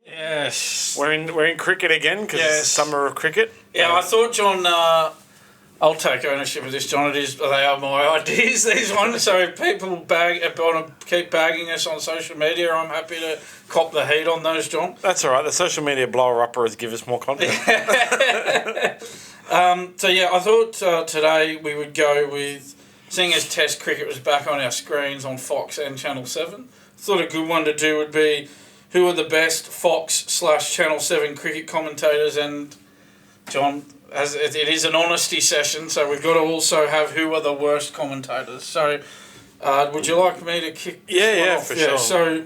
Yes. We're in cricket again because it's the summer of cricket. Yeah, I thought, John, I'll take ownership of this, John. They are my ideas, these ones. So if people want to keep bagging us on social media, I'm happy to cop the heat on those, John. That's all right. The social media blower-uppers give us more content. So, yeah, I thought today we would go with, seeing as Test cricket was back on our screens on Fox and Channel 7, thought a good one to do would be who are the best Fox/Channel 7 cricket commentators. And, John, as it is an honesty session, so we've got to also have who are the worst commentators. So, would you like me to kick off? For sure. So,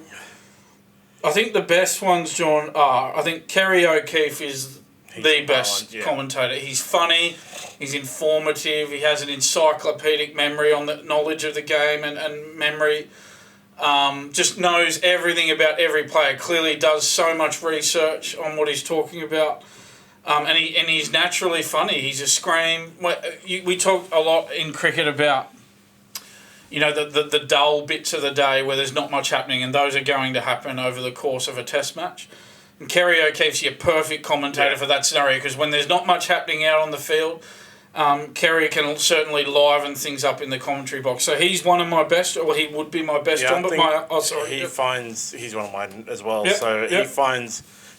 I think the best ones, John, I think Kerry O'Keefe is the best commentator. He's funny, he's informative, he has an encyclopedic memory on the knowledge of the game and memory. Just knows everything about every player. Clearly does so much research on what he's talking about. And he's naturally funny. He's a scream. We talk a lot in cricket about, the dull bits of the day where there's not much happening, and those are going to happen over the course of a test match. And Kerry O'Keefe's your perfect commentator for that scenario, because when there's not much happening out on the field, Kerry can certainly liven things up in the commentary box. So he's one of my best, or he would be my best. John, finds he's one of mine as well. Yep, So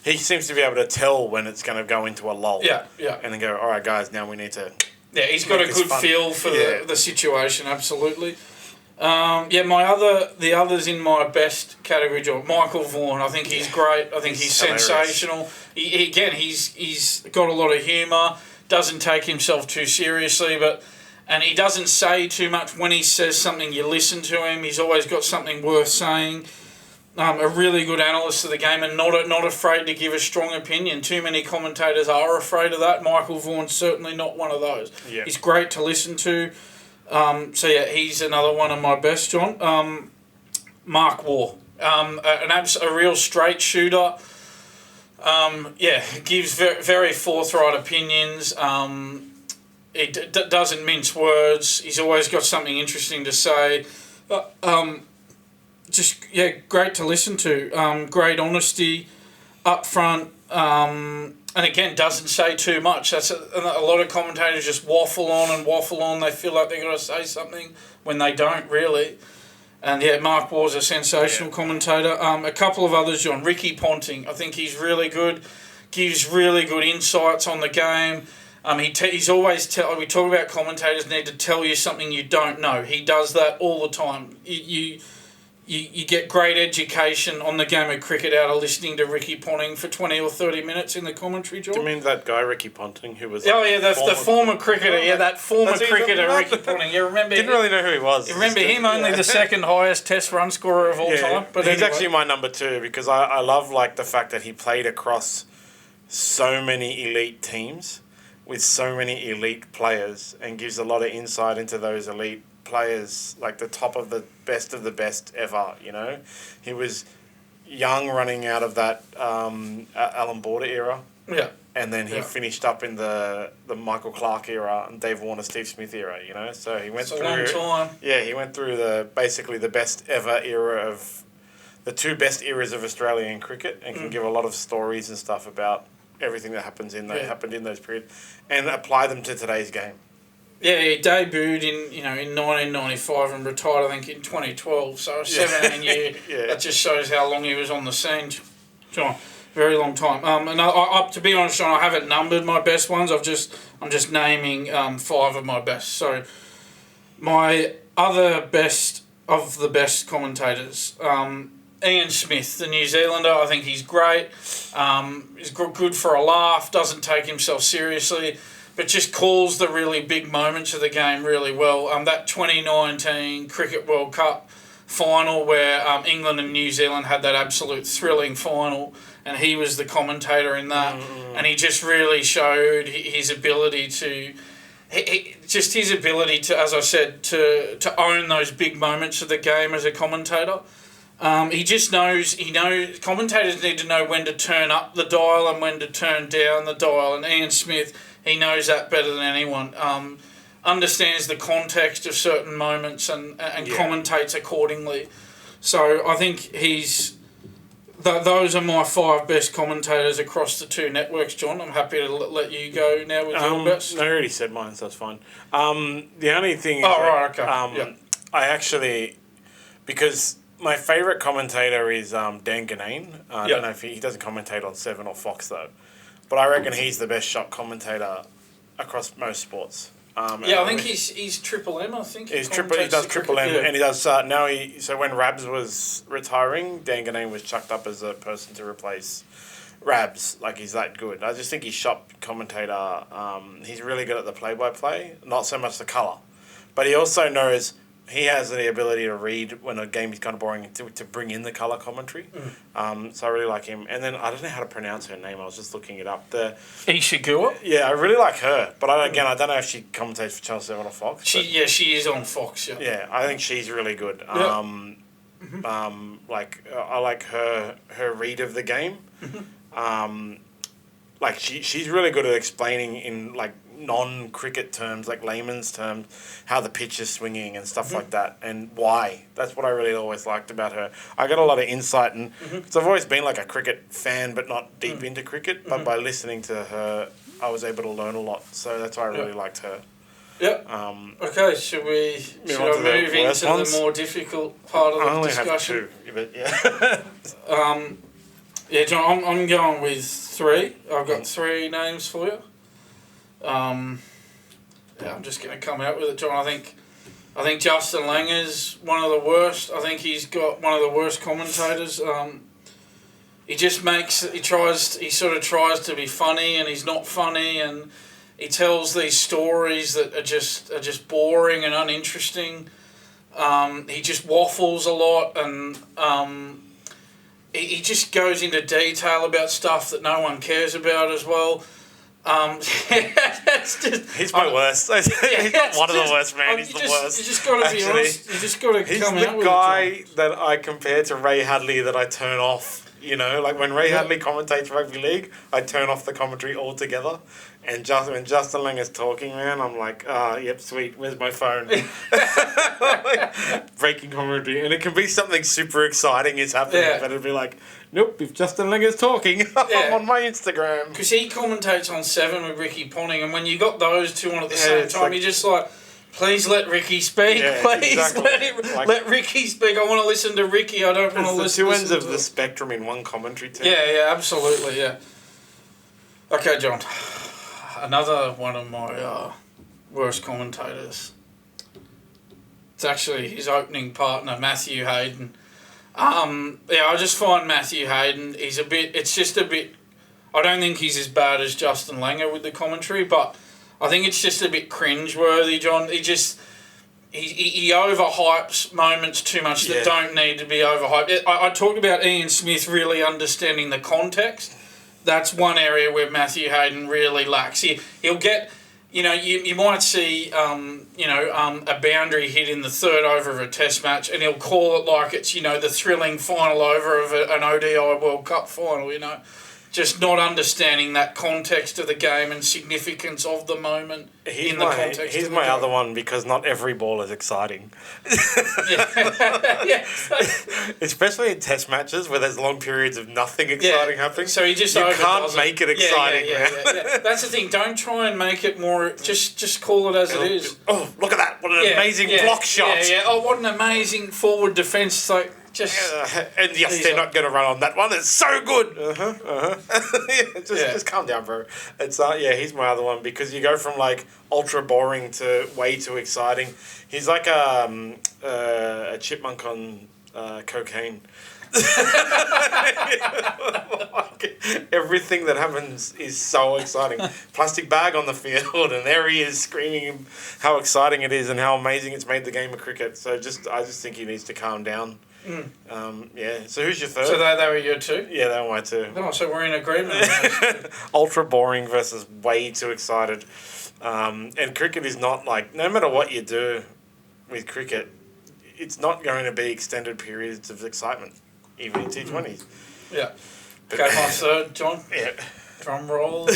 he seems to be able to tell when it's going to go into a lull. Yeah. And then go, all right, guys, now we need to. Yeah, he's got a good feel for the situation. Absolutely. The others in my best category, John, Michael Vaughan. I think he's great. I think he's sensational. He's got a lot of humour. Doesn't take himself too seriously, and he doesn't say too much. When he says something, you listen to him. He's always got something worth saying. A really good analyst of the game, and not afraid to give a strong opinion. Too many commentators are afraid of that. Michael Vaughan's certainly not one of those. Yeah. He's great to listen to. He's another one of my best, John. Mark Waugh, a real straight shooter. Gives very forthright opinions. He doesn't mince words. He's always got something interesting to say. Great to listen to. Great honesty, upfront, and again, doesn't say too much. That's a lot of commentators just waffle on. They feel like they're going to say something when they don't really. And Mark Waugh's a sensational commentator. A couple of others, John. Ricky Ponting, I think he's really good. Gives really good insights on the game. He's always we talk about commentators need to tell you something you don't know. He does that all the time. You get great education on the game of cricket out of listening to Ricky Ponting for 20 or 30 minutes in the commentary, John. Do you mean that guy, Ricky Ponting, who was... the former cricketer. Yeah, that former cricketer, Ricky Ponting. You remember... Didn't really know who he was. You remember him, only the second highest test run scorer of all time. But he's actually my number 2 because I love the fact that he played across so many elite teams with so many elite players and gives a lot of insight into those elite players, like the top of the best ever, He was young running out of that Alan Border era. Yeah. And then he finished up in the Michael Clarke era and Dave Warner, Steve Smith era, So he went through... It's a long time. Yeah, he went through basically the best ever era of... the 2 best eras of Australian cricket and can give a lot of stories and stuff about everything that happened in those periods and apply them to today's game. Yeah, he debuted in 1995 and retired, I think, in 2012. So 17 years. That just shows how long he was on the scene. John, very long time. To be honest, John, I haven't numbered my best ones. I'm just naming 5 of my best. So my other best of the best commentators, Ian Smith, the New Zealander. I think he's great. He's good for a laugh. Doesn't take himself seriously. But just calls the really big moments of the game really well. That 2019 Cricket World Cup final where England and New Zealand had that absolute thrilling final, and he was the commentator in that, and he just really showed his ability to, as I said, to own those big moments of the game as a commentator. He just knows. Commentators need to know when to turn up the dial and when to turn down the dial, and Ian Smith, he knows that better than anyone. Understands the context of certain moments and commentates accordingly. So I think he's those are my 5 best commentators across the 2 networks, John. I'm happy to let you go now with your best. No, I already said mine, so that's fine. The only thing is... right, okay. I actually... Because my favourite commentator is Dan Ganane. I don't know if he doesn't commentate on 7 or Fox, though. But I reckon he's the best shot commentator across most sports. I think he's Triple M. I think he does Triple M, and he does now. So when Rabs was retiring, Dan Ganane was chucked up as a person to replace Rabs. Like, he's that good. I just think he's shot commentator. He's really good at the play-by-play, not so much the colour, but he also knows. He has the ability to read when a game is kind of boring to bring in the colour commentary. So I really like him. And then I don't know how to pronounce her name. I was just looking it up. Ishiguro? Yeah, I really like her. But I don't know if she commentates for Channel 7 or Fox. She is on Fox, yeah. Yeah, I think she's really good. I like her read of the game. She's really good at explaining in non-cricket terms, like layman's terms, how the pitch is swinging and stuff like that, and why. That's what I really always liked about her. I got a lot of insight, and cause I've always been like a cricket fan, but not deep into cricket. But by listening to her, I was able to learn a lot. So that's why I really liked her. Yeah. Okay. Should I move into the more difficult part of the discussion? I only have 2, but yeah, John, I'm going with 3. I've got 3 names for you. I'm just going to come out with it, John. I think Justin Langer's one of the worst. I think he's got one of the worst commentators. He sort of tries to be funny, and he's not funny, and he tells these stories that are just boring and uninteresting. He just waffles a lot, and he just goes into detail about stuff that no one cares about as well. That's just, he's my worst. He's not one of the worst, man. He's the worst. You just got to be honest. You just got to come out with it. He's the guy that I compare to Ray Hadley that I turn off. You know, like when Ray Hadley commentates rugby league, I turn off the commentary altogether. And when Justin Langer's talking, man, I'm like, yep, sweet. Where's my phone? Breaking commentary, and it can be something super exciting is happening, but it'll be like, nope, if Justin Langer's talking, I'm on my Instagram. Because he commentates on 7 with Ricky Ponting, and when you got those 2 on at the same time, you're just like, please let Ricky speak. Yeah, please let Ricky speak. I want to listen to Ricky. I don't want to listen to... It's the 2 ends of the spectrum in one commentary team. Yeah, absolutely, yeah. Okay, John. Another one of my worst commentators. It's actually his opening partner, Matthew Hayden. I just find Matthew Hayden, it's just a bit... I don't think he's as bad as Justin Langer with the commentary, but I think it's just a bit cringe-worthy, John. He overhypes moments too much that don't need to be overhyped. I talked about Ian Smith really understanding the context. That's one area where Matthew Hayden really lacks. He'll get, you might see, a boundary hit in the 3rd over of a Test match, and he'll call it like it's, the thrilling final over of an ODI World Cup final. Just not understanding that context of the game and significance of the moment in the context of the game. He's my other one because not every ball is exciting. Especially in Test matches where there's long periods of nothing exciting happening. So you can't make it exciting, man. That's the thing. Don't try and make it more... Just call it as it is. Oh, look at that. What an amazing block shot. Yeah. Oh, what an amazing forward defence. It's like... and yes, they're not going to run on that one. It's so good. Just calm down, bro. It's he's my other one because you go from like ultra boring to way too exciting. He's like a chipmunk on cocaine. Everything that happens is so exciting. Plastic bag on the field, and there he is screaming how exciting it is and how amazing it's made the game of cricket. So I just think he needs to calm down. So who's your 3rd? So they were your 2? Yeah, they were my 2. Oh, so we're in agreement. Ultra boring versus way too excited. And cricket is not like, no matter what you do with cricket, it's not going to be extended periods of excitement, even in T20s. Yeah. Okay, my 3rd, John. Yeah. Drum roll.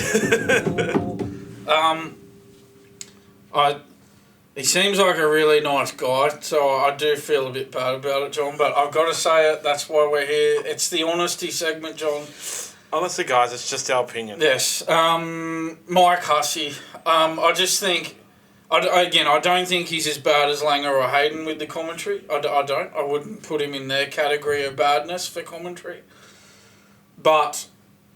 He seems like a really nice guy, so I do feel a bit bad about it, John, but I've got to say it, that's why we're here. It's the honesty segment, John. Honestly, guys, it's just our opinion. Yes. Mike Hussey. I just think... I don't think he's as bad as Langer or Hayden with the commentary. I don't. I wouldn't put him in their category of badness for commentary. But...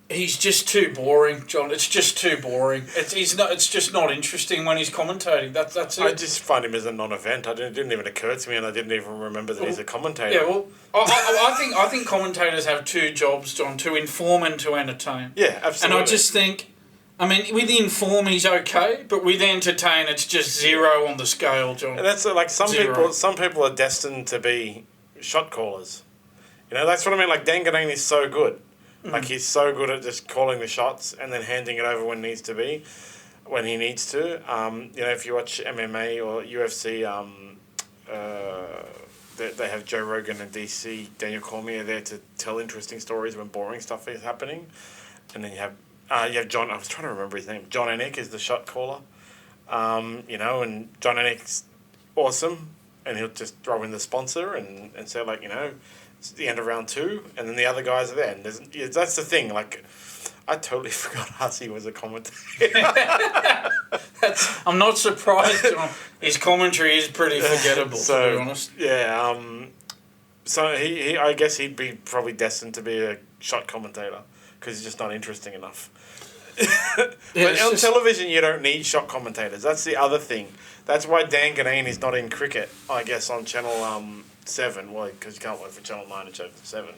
he's just too boring, John. It's just too boring. It's just not interesting when he's commentating. That's it. I just find him as a non-event. It didn't even occur to me, and I didn't even remember that he's a commentator. Yeah, well, I think commentators have two jobs, John: to inform and to entertain. Yeah, absolutely. And I just think, with inform he's okay, but with entertain it's just zero on the scale, John. And that's like some people. Some people are destined to be shot callers. That's what I mean. Like Dan Ganane is so good. Like, he's so good at just calling the shots and then handing it over when he needs to. If you watch MMA or UFC, they have Joe Rogan and DC, Daniel Cormier there to tell interesting stories when boring stuff is happening. And then you have John, I was trying to remember his name, John Anik is the shot caller. And John Anik's awesome, and he'll just throw in the sponsor and say, like, it's the end of round 2, and then the other guys are there. And that's the thing. Like, I totally forgot Hussey was a commentator. I'm not surprised. His commentary is pretty forgettable, to be honest. Yeah. So he I guess he'd be probably destined to be a shot commentator because he's just not interesting enough. But on television, you don't need shot commentators. That's the other thing. That's why Dan Ganane is not in cricket, I guess, on Channel 7. Well, because you can't work for Channel 9 and Channel 7.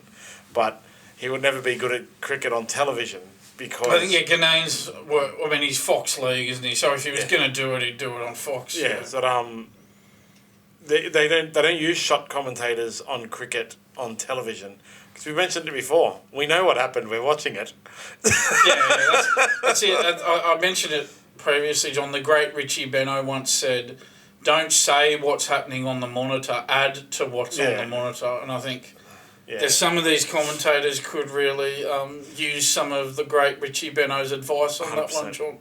But he would never be good at cricket on television because... I think, Ganane's... he's Fox League, isn't he? So if he was going to do it, he'd do it on Fox. Yeah, so they don't use shot commentators on cricket on television. Because we mentioned it before. We know what happened. We're watching it. That's it. I mentioned it previously, John. The great Richie Benno once said, don't say what's happening on the monitor, add to what's on the monitor. And I think there's some of these commentators could really use some of the great Richie Benno's advice on 100%. That one, John.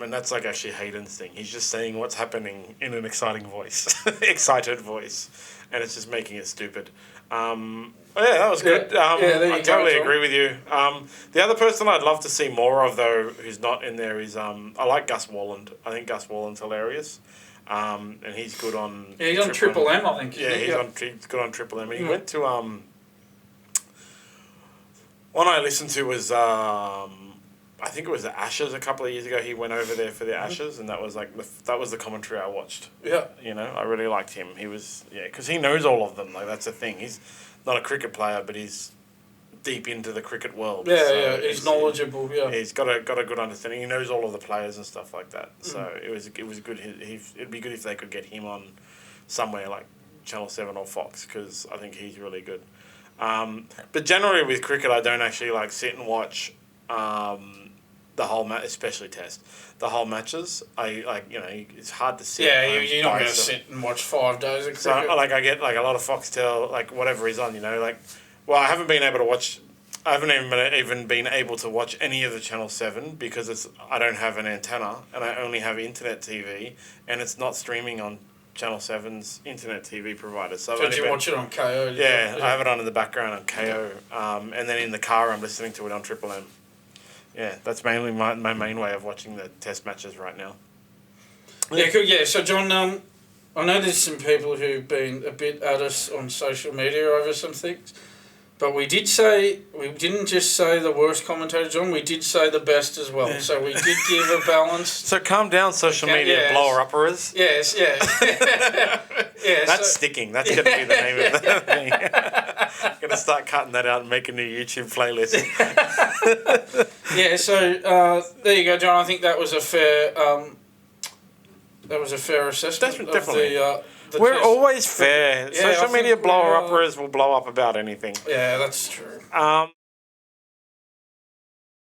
And that's like actually Hayden's thing. He's just saying what's happening in an exciting voice, excited voice, and it's just making it stupid. That was good. I totally agree with you. The other person I'd love to see more of, though, who's not in there is I like Gus Walland. I think Gus Walland's hilarious. And he's good on... Yeah, he's on Triple M, I think. He's good on Triple M. And he went to... one I listened to was... I think it was the Ashes a couple of years ago. He went over there for the Ashes, and that was that was the commentary I watched. Yeah. I really liked him. He was... Yeah, because he knows all of them. Like, that's the thing. He's not a cricket player, but he's deep into the cricket world. Yeah, he's knowledgeable. Yeah, he's got a good understanding. He knows all of the players and stuff like that. So it was good. It'd be good if they could get him on somewhere like Channel 7 or Fox, because I think he's really good. But generally with cricket, I don't actually sit and watch the whole match, especially Test. The whole matches, it's hard to sit. Yeah, you're not going to sit and watch 5 days of cricket. So, I get a lot of Foxtel, whatever is on, I haven't been able to watch... I haven't even been able to watch any of the Channel 7 because I don't have an antenna and I only have internet TV, and it's not streaming on Channel 7's internet TV provider. So did you watch it on KO? Yeah, I have it on in the background on KO. And then in the car I'm listening to it on Triple M. Yeah, that's mainly my main way of watching the Test matches right now. Yeah, cool. Yeah, so John, I know there's some people who've been a bit at us on social media over some things, but we didn't just say the worst commentator, John, we did say the best as well. Yeah. So we did give a balance. So calm down, social media blower-uppers. Yes, yeah. That's sticking. That's going to be the name of the thing. I'm going to start cutting that out and make a new YouTube playlist. Yeah, so there you go, John. I think that was a fair... that was a fair assessment. Definitely. Of the We're test. always fair. Social media blower-uppers will blow up about anything. Yeah, that's true.